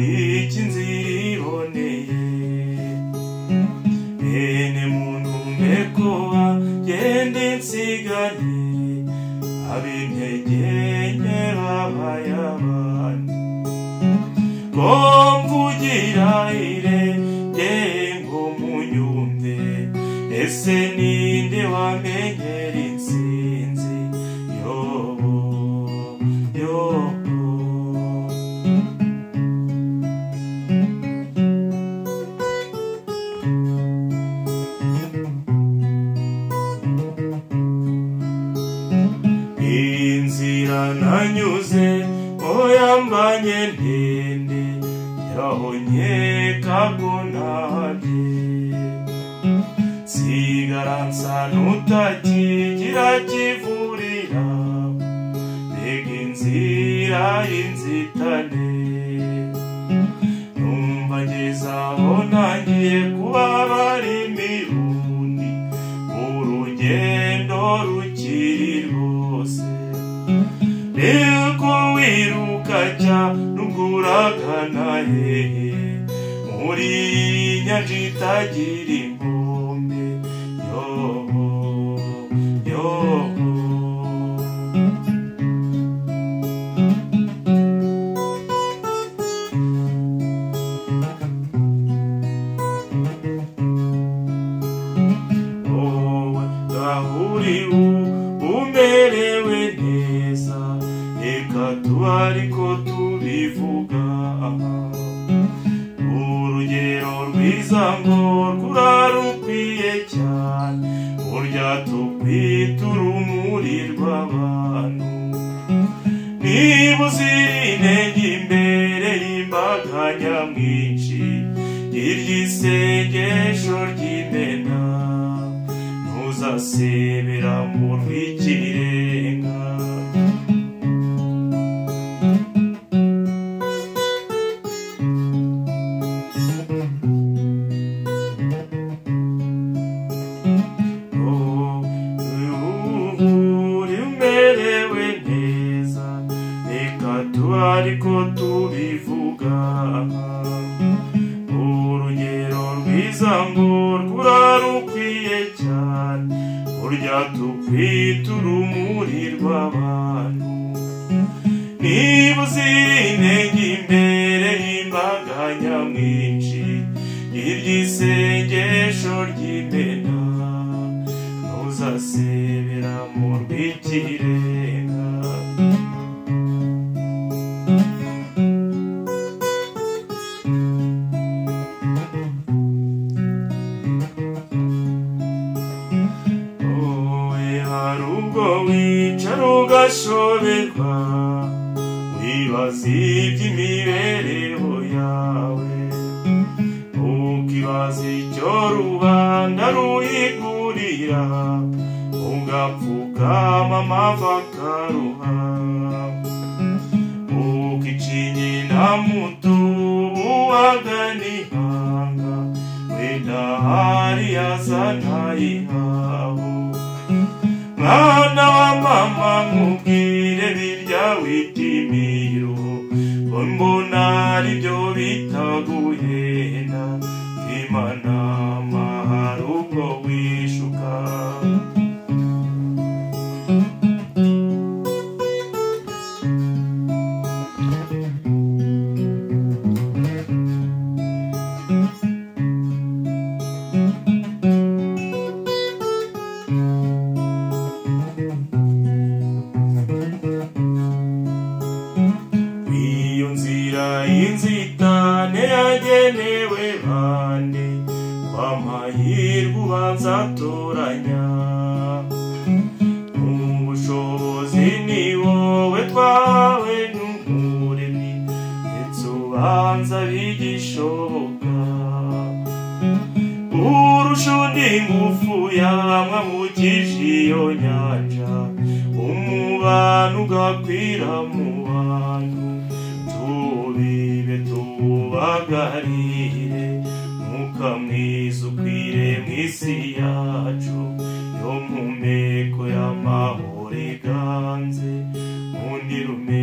iki inzira iboneye bene muntu mekoa genda insigane ab'intege nke babaye abandi ko mvugira irengeye ngo munyumve ese ninde wamenyera intsinzi yobo yobo inzira nanyuze oyambanye ndende yahonyeka gonabye sigara nsa n'utakigira kivurira mbega inzira y'inzitane numva ngeze aho nangiye kubabara imirundi urugendo rukiri rwose reko wiruka cyane uragana hehe muri nyanja itagira inkombe yoho yoho wowe gahuriwe umerewe neza reka tuba ariko tubivuga urugero rwiza ngo rurarukwiye cyane burya tukwita urumuri rw'abantu niba uzira intege imbere y'imbaga nyamwinshi iry'isengesho ry'imena ntuzasebera mu rw'ikirenga ariko tubivuga urugero rwiza ngo rurarukwiye cyane burya tukwita urumuri rw'abantu niba uzira intege imbere y'imbaga nyamwinshi iry'isengesho ry'imena ntuzasebera mu rw'ikirenga wicara ugashoberwa wibaza iby'imibereho yawe ukibaza icyo rubanda ruhigurira ugapfukama amavi akaruha ukicinyina mutubu wagana ihanga wenda hari yazana ihaho mwana wa mama nkubwire birya witimiyo mbona aribyo bitaguhenda imana mahari ubwo wishuka inzitane yagenewe bande kwamahirwe ubanza atoranya ubushobozi ni wowe twawe n'umuremyi ndetse ubanza bigishoboka urusha undi ngufu yamwamukije iyo nyanja umubano ugakwira mu bantu tubibe tubagarire mwuka mwiza ukwire mw'isi yacu yo mu mpeko y'amahoro iganze undi rume